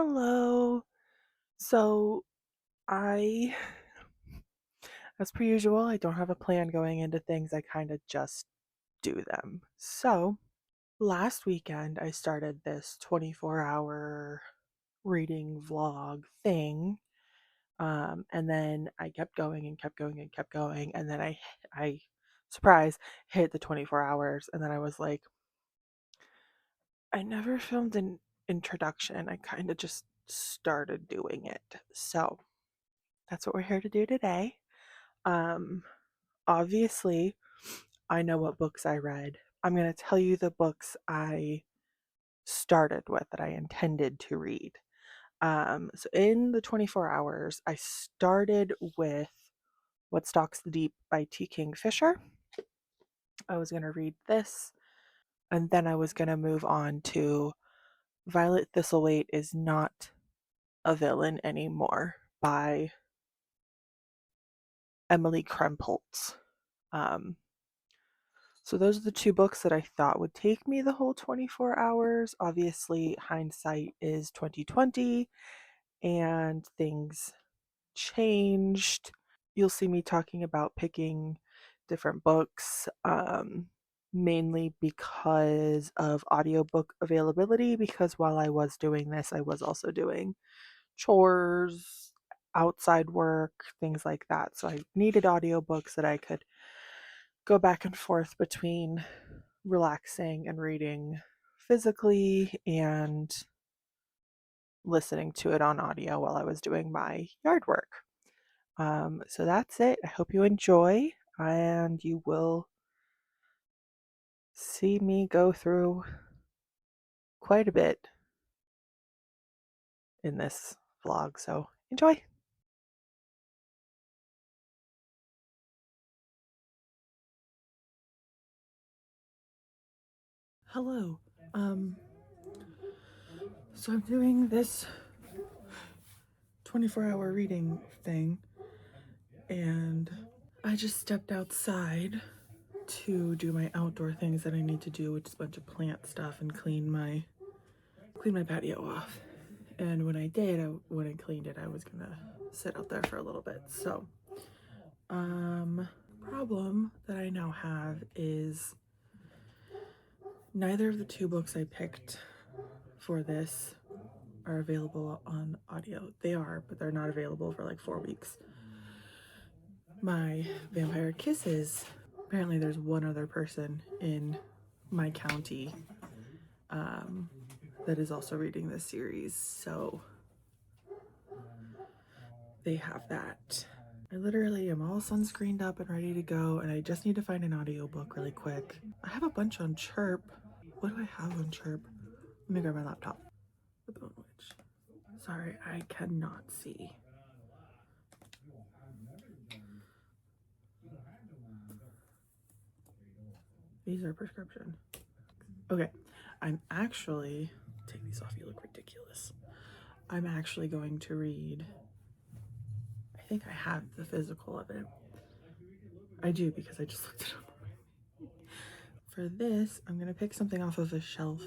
Hello. So I, as per usual, I don't have a plan going into things. I kind of just do them. So last weekend, I started this 24-hour reading vlog thing. And then I kept going and kept going and kept going. And then surprise, hit the 24 hours. And then I was like, I never filmed an introduction. I kind of just started doing it. So that's what we're here to do today. Um, Obviously, I know what books I read. I'm going to tell you the books I started with that I intended to read. So in the 24 hours, I started with What Stalks the Deep by T. Kingfisher. I was going to read this, and then I was going to move on to Violet Thistlethwaite is Not a Villain Anymore by Emily Krempholtz. Um, So those are the two books that I thought would take me the whole 24 hours. Obviously, hindsight is 2020 and things changed. You'll see me talking about picking different books, mainly because of audiobook availability, because while I was doing this, I was also doing chores, outside work, things like that. So I needed audiobooks that I could go back and forth between relaxing and reading physically and listening to it on audio while I was doing my yard work. So that's it. I hope you enjoy, and you will see me go through quite a bit in this vlog. So enjoy. Hello. Um, so I'm doing this 24-hour reading thing, and I just stepped outside to do my outdoor things that I need to do, which is a bunch of plant stuff and clean my patio off. And when I cleaned it, I was gonna sit out there for a little bit. So, problem that I now have is neither of the two books I picked for this are available on audio. They are, but they're not available for like 4 weeks. My Vampire Kisses, apparently there's one other person in my county that is also reading this series, so they have that. I literally am all sunscreened up and ready to go, and I just need to find an audiobook really quick. I have a bunch on Chirp. What do I have on Chirp? Let me grab my laptop. The Bone Witch. Sorry, I cannot see. These are prescription. Okay, I'm actually, take these off, you look ridiculous. I'm actually going to read, I think I have the physical of it. I do because I just looked it up. For this, I'm going to pick something off of a shelf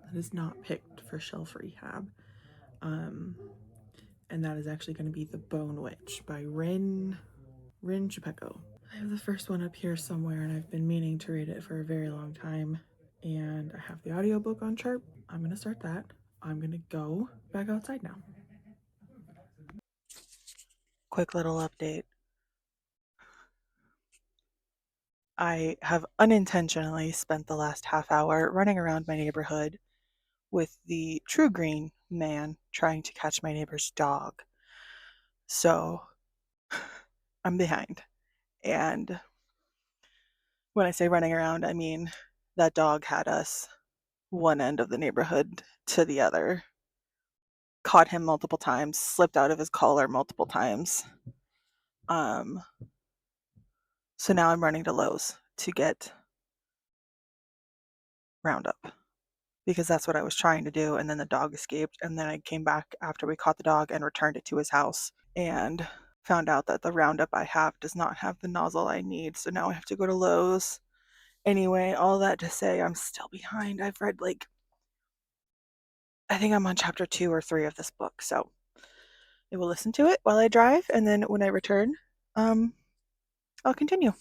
that is not picked for shelf rehab. And that is actually going to be The Bone Witch by Rin Chupeco. I have the first one up here somewhere, and I've been meaning to read it for a very long time. And I have the audiobook on Chirp. I'm going to start that. I'm going to go back outside now. Quick little update. I have unintentionally spent the last half hour running around my neighborhood with the True Green man trying to catch my neighbor's dog. So I'm behind. And when I say running around, I mean that dog had us one end of the neighborhood to the other, caught him multiple times, slipped out of his collar multiple times. So now I'm running to Lowe's to get Roundup because that's what I was trying to do. And then the dog escaped. And then I came back after we caught the dog and returned it to his house and found out that the Roundup I have does not have the nozzle I need. So now I have to go to Lowe's. Anyway, all that to say, I'm still behind. I've read like I think I'm on chapter 2 or 3 of this book, so I will listen to it while I drive, and then when I return, I'll continue.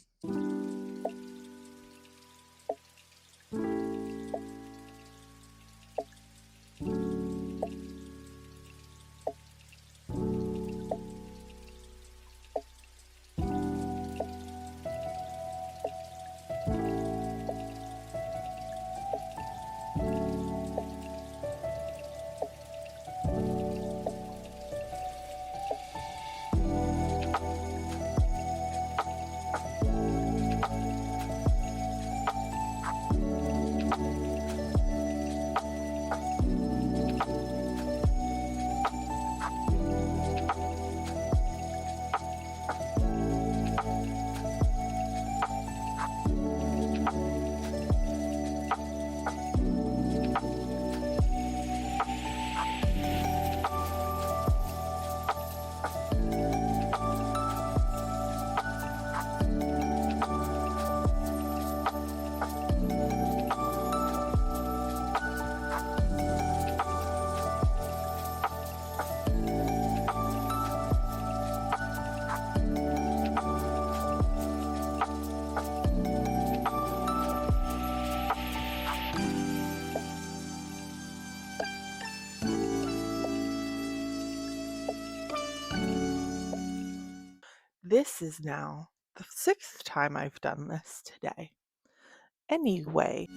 This is now the 6th time I've done this today. Anyway.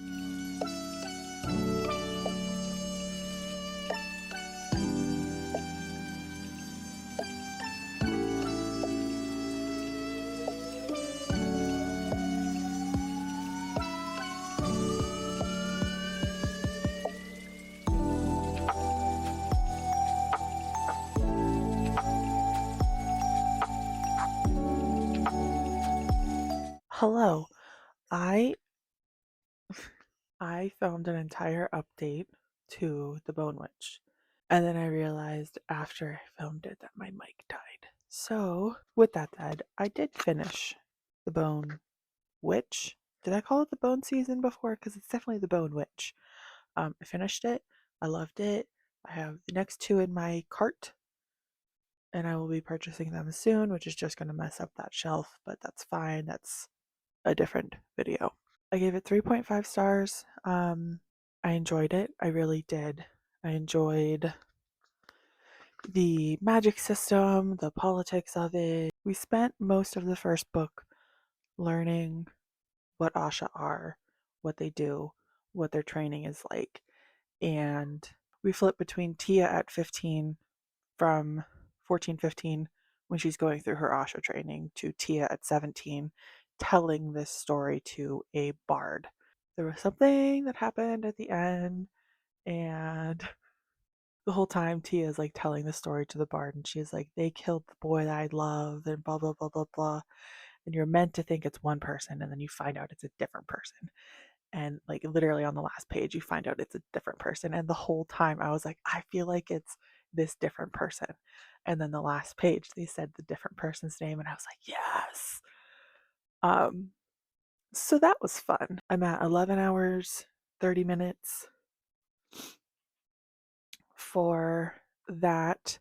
Hello. I filmed an entire update to The Bone Witch. And then I realized after I filmed it that my mic died. So, with that said, I did finish The Bone Witch. Did I call it The Bone Season before? Because it's definitely The Bone Witch. I finished it. I loved it. I have the next 2 in my cart, and I will be purchasing them soon, which is just going to mess up that shelf, but that's fine. That's a different video. I gave it 3.5 stars. I enjoyed it. I really did. I enjoyed the magic system, the politics of it. We spent most of the first book learning what Asha are, what they do, what their training is like. And we flip between Tia at 15 from 14, 15 when she's going through her Asha training to Tia at 17 telling this story to a bard. There was something that happened at the end, and the whole time Tia is like telling the story to the bard, and she's like, they killed the boy that I love, and blah blah blah blah blah. And you're meant to think it's one person, and then you find out it's a different person. And like literally on the last page, you find out it's a different person. And the whole time I was like, I feel like it's this different person. And then the last page, they said the different person's name, and I was like, yes. So that was fun. I'm at 11 hours, 30 minutes for that.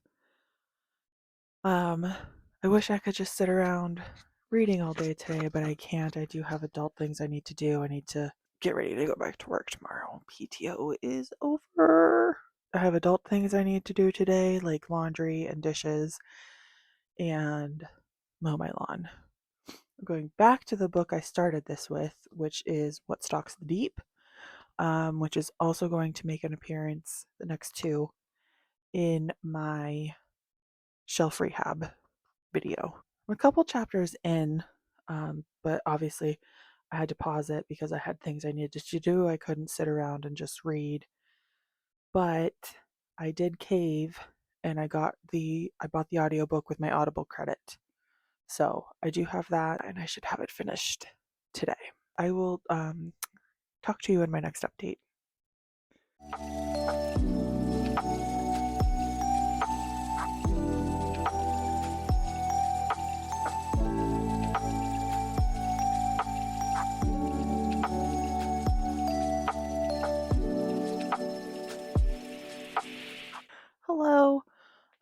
I wish I could just sit around reading all day today, but I can't. I do have adult things I need to do. I need to get ready to go back to work tomorrow. PTO is over. I have adult things I need to do today, like laundry and dishes and mow my lawn. I'm going back to the book I started this with, which is What Stalks the Deep, which is also going to make an appearance, the next 2, in my shelf rehab video. I'm a couple chapters in, but obviously I had to pause it because I had things I needed to do. I couldn't sit around and just read. But I did cave, and I bought the audiobook with my Audible credit. So I do have that, and I should have it finished today. I will talk to you in my next update.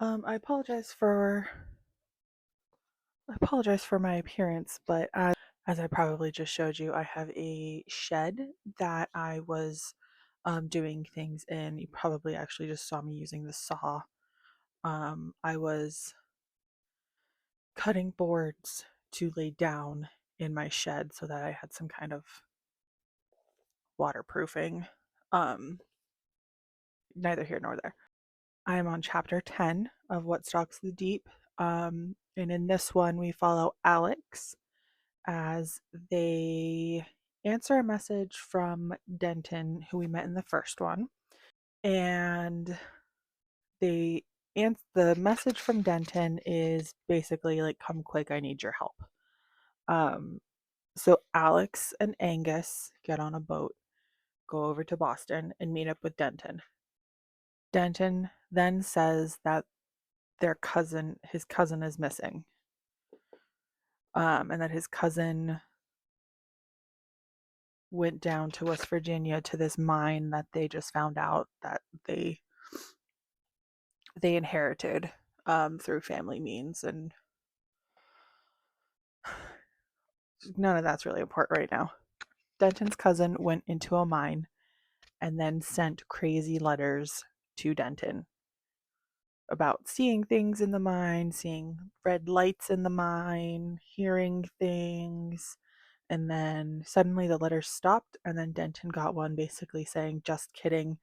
I apologize for my appearance, but as I probably just showed you, I have a shed that I was doing things in. You probably actually just saw me using the saw. I was cutting boards to lay down in my shed so that I had some kind of waterproofing. Um, Neither here nor there. I am on chapter 10 of What Stalks the Deep. And in this one, we follow Alex as they answer a message from Denton, who we met in the first one. And they the message from Denton is basically like, "Come quick, I need your help." Um, so Alex and Angus get on a boat, go over to Boston, and meet up with Denton. Denton then says that his cousin is missing, and that his cousin went down to West Virginia to this mine that they just found out that they inherited through family means, and none of that's really important right now. Denton's cousin went into a mine and then sent crazy letters to Denton about seeing things in the mine, seeing red lights in the mine, hearing things. And then suddenly the letters stopped, and then Denton got one basically saying, "Just kidding,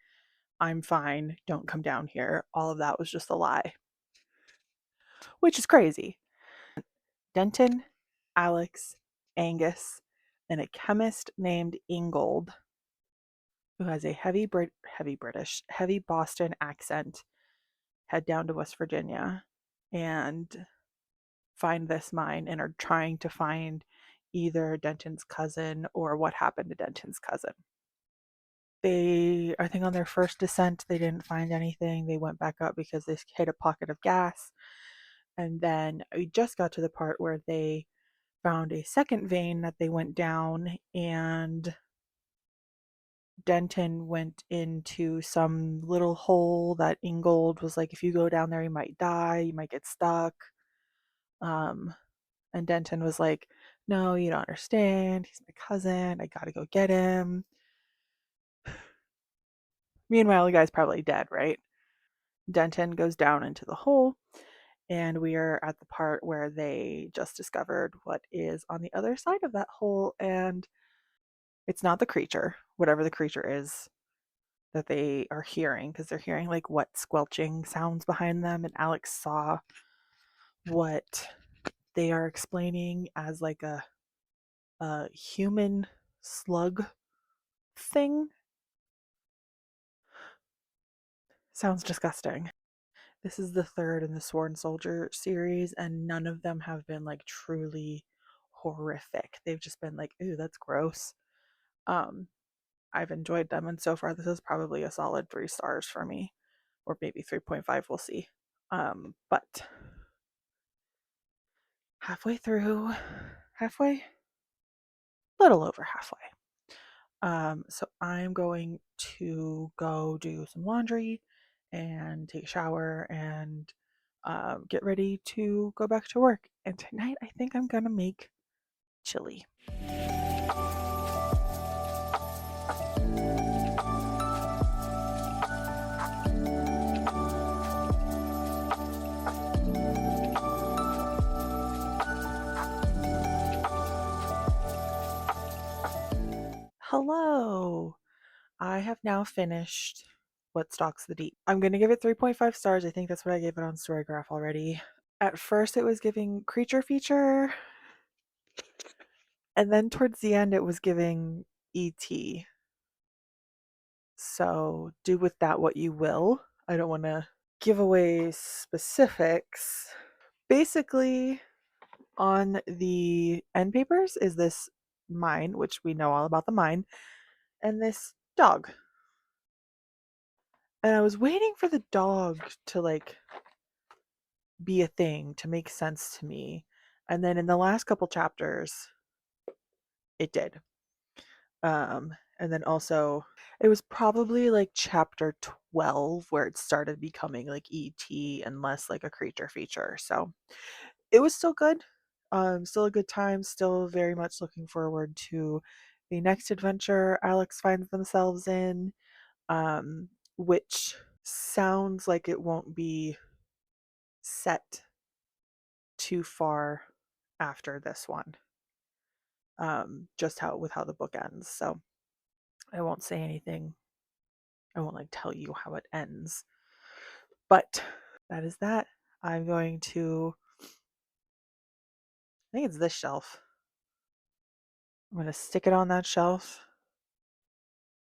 I'm fine, don't come down here." All of that was just a lie, which is crazy. Denton, Alex, Angus, and a chemist named Ingold, who has a heavy Boston accent, head down to West Virginia and find this mine and are trying to find either Denton's cousin or what happened to Denton's cousin. I think on their first descent, they didn't find anything. They went back up because they hit a pocket of gas. And then we just got to the part where they found a second vein that they went down, and Denton went into some little hole that Ingold was like, "If you go down there, you might die, you might get stuck." Um, and Denton was like, "No, you don't understand. He's my cousin. I gotta go get him." Meanwhile, the guy's probably dead, right? Denton goes down into the hole, and we are at the part where they just discovered what is on the other side of that hole, and it's not the creature, whatever the creature is that they are hearing, because they're hearing like wet squelching sounds behind them, and Alex saw what they are explaining as like a human slug thing. Sounds disgusting. This is the third in the Sworn Soldier series, and none of them have been like truly horrific. They've just been like, "Ooh, that's gross." Um, I've enjoyed them, and so far this is probably a solid 3 stars for me, or maybe 3.5. We'll see. But halfway through, halfway, little over halfway. So I'm going to go do some laundry and take a shower and get ready to go back to work. And tonight, I think I'm gonna make chili. Hello! I have now finished What Stalks the Deep. I'm gonna give it 3.5 stars. I think that's what I gave it on Storygraph already. At first, it was giving creature feature, and then towards the end, it was giving ET. So do with that what you will. I don't want to give away specifics. Basically, on the end papers is this mine, which we know all about the mine, and this dog. And I was waiting for the dog to like be a thing, to make sense to me. And then in the last couple chapters, it did. And then also, it was probably like chapter 12 where it started becoming like ET and less like a creature feature. So it was still good. Still a good time. Still very much looking forward to the next adventure Alex finds themselves in, which sounds like it won't be set too far after this one. Just how with how the book ends. So I won't say anything. I won't like tell you how it ends. But that is that. I'm going to I think it's this shelf. I'm going to stick it on that shelf.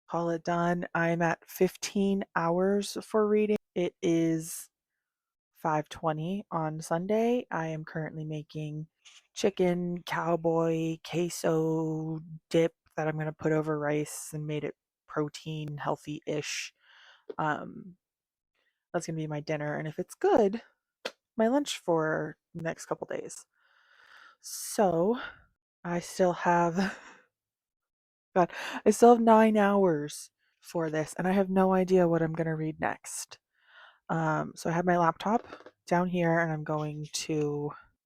Call it done. I'm at 15 hours for reading. It is 5:20 on Sunday. I am currently making chicken cowboy queso dip that I'm going to put over rice and made it protein healthy-ish. Um, that's going to be my dinner, and if it's good, my lunch for the next couple days. So I still have God, I still have 9 hours for this, and I have no idea what I'm gonna read next. So I have my laptop down here, and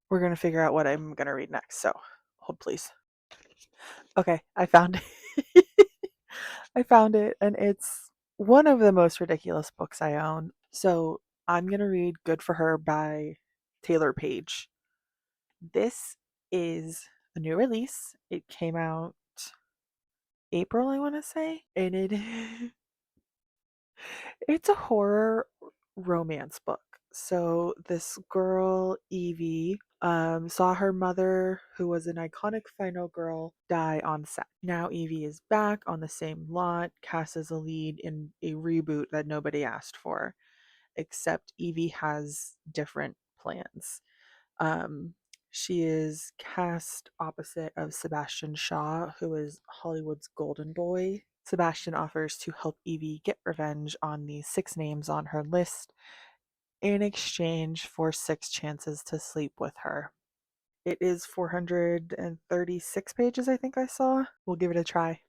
we're gonna figure out what I'm gonna read next. So hold please. Okay, I found it. I found it, and it's one of the most ridiculous books I own. So I'm gonna read "Good for Her" by Taylor Page. This is a new release. It came out April, I want to say, and it's a horror romance book. So this girl, Evie, saw her mother, who was an iconic final girl, die on set. Now Evie is back on the same lot, cast as a lead in a reboot that nobody asked for, except Evie has different plans. Um, she is cast opposite of Sebastian Shaw, who is Hollywood's golden boy. Sebastian offers to help Evie get revenge on the 6 names on her list in exchange for 6 chances to sleep with her. It is 436 pages, I think I saw. We'll give it a try.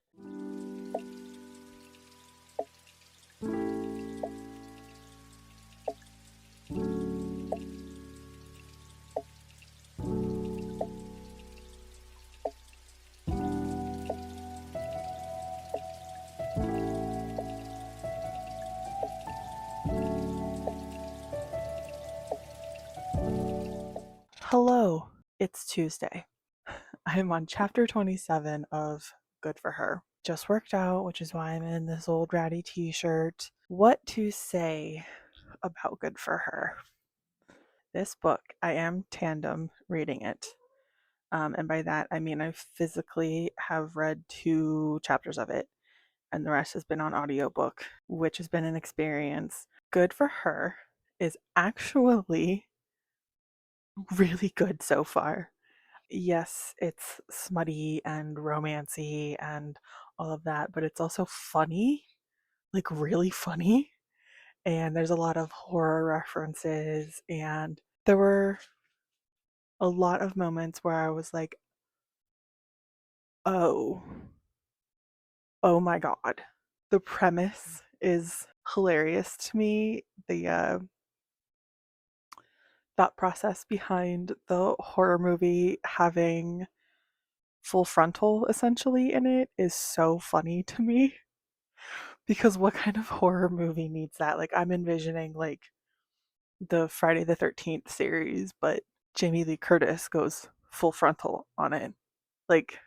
Hello, it's Tuesday. I'm on chapter 27 of Good for Her. Just worked out, which is why I'm in this old ratty t shirt. What to say about Good for Her? This book, I am tandem reading it. And by that, I mean I physically have read 2 chapters of it, and the rest has been on audiobook, which has been an experience. Good for Her is actually really good so far. Yes, it's smutty and romancy and all of that, but it's also funny, like really funny. And there's a lot of horror references, and there were a lot of moments where I was like, oh, oh my God. The premise is hilarious to me. The thought process behind the horror movie having full frontal essentially in it is so funny to me. Because what kind of horror movie needs that? Like, I'm envisioning like the Friday the 13th series, but Jamie Lee Curtis goes full frontal on it. Like,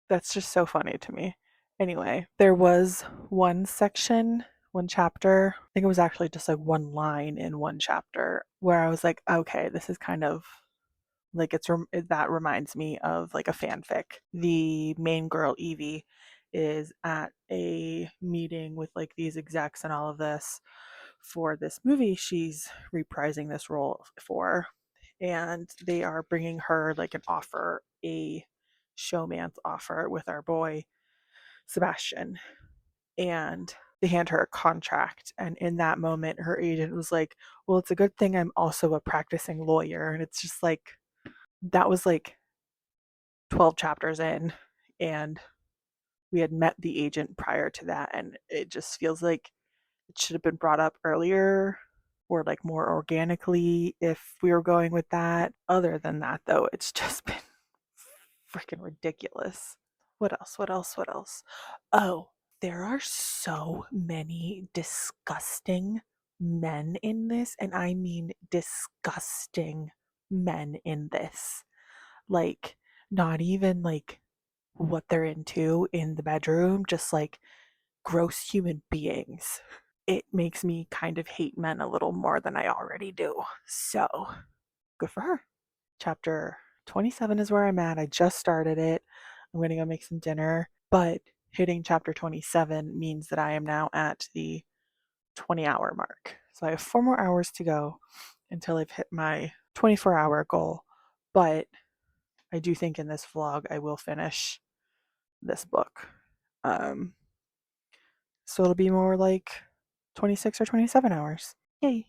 that's just so funny to me. Anyway, there was one chapter, I think it was actually just like one line in one chapter where I was like, okay, this is kind of like that reminds me of like a fanfic. The main girl, Evie, is at a meeting with like these execs and all of this for this movie she's reprising this role for, and they are bringing her like an offer, a showman's offer with our boy Sebastian, and they hand her a contract, and in that moment her agent was like, well, it's a good thing I'm also a practicing lawyer. And it's just like, that was like 12 chapters in, and we had met the agent prior to that, and it just feels like it should have been brought up earlier or like more organically if we were going with that. Other than that, though, it's just been freaking ridiculous. What else? What else? What else? Oh, there are so many disgusting men in this, and I mean disgusting men in this. Like, not even like what they're into in the bedroom, just like gross human beings. It makes me kind of hate men a little more than I already do. So, good for her. Chapter 27 is where I'm at. I just started it. I'm going to go make some dinner. But hitting chapter 27 means that I am now at the 20-hour mark. So I have 4 more hours to go until I've hit my 24-hour goal. But I do think in this vlog I will finish this book. Um, so it'll be more like 26 or 27 hours. Yay.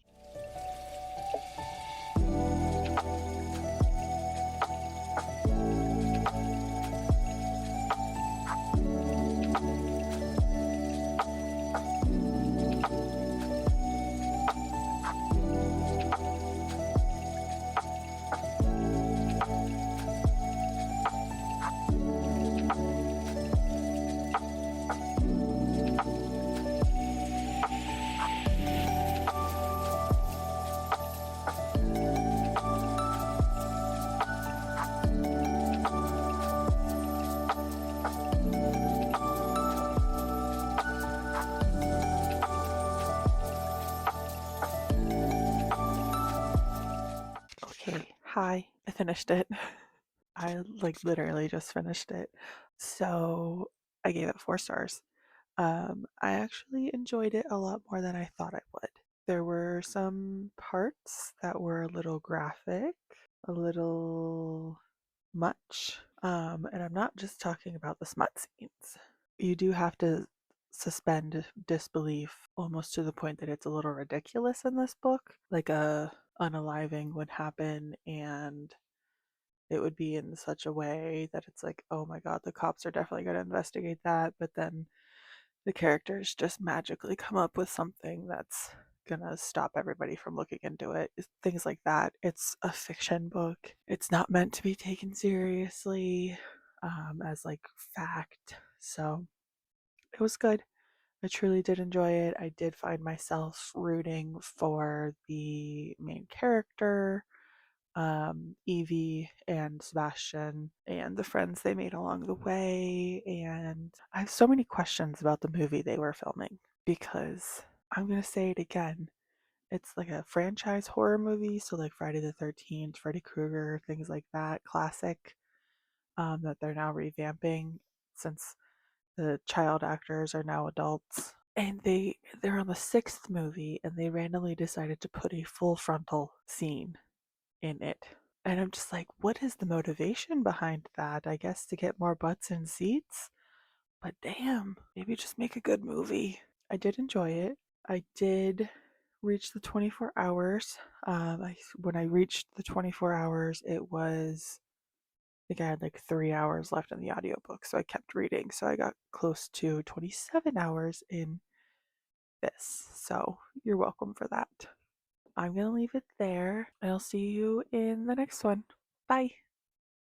Okay, hi. I finished it. I like literally just finished it. So I gave it 4 stars. I actually enjoyed it a lot more than I thought I would. There were some parts that were a little graphic, a little much. And I'm not just talking about the smut scenes. You do have to suspend disbelief almost to the point that it's a little ridiculous in this book. Like a unaliving would happen and it would be in such a way that it's like, oh my god, the cops are definitely going to investigate that. But then the characters just magically come up with something that's going to stop everybody from looking into it. Things like that. It's a fiction book. It's not meant to be taken seriously as like fact. So it was good. I truly did enjoy it. I did find myself rooting for the main character, Evie and Sebastian, and the friends they made along the way. And I have so many questions about the movie they were filming because I'm going to say it again. It's like a franchise horror movie, so like Friday the 13th, Freddy Krueger, things like that, classic, that they're now revamping since the child actors are now adults. And they're on the sixth movie and they randomly decided to put a full frontal scene in it. And I'm just like, what is the motivation behind that? I guess to get more butts in seats? But damn, maybe just make a good movie. I did enjoy it. I did reach the 24 hours. When I reached the 24 hours, it was, I think I had like 3 hours left in the audiobook, so I kept reading. So I got close to 27 hours in this. So you're welcome for that. I'm going to leave it there, and I'll see you in the next one. Bye.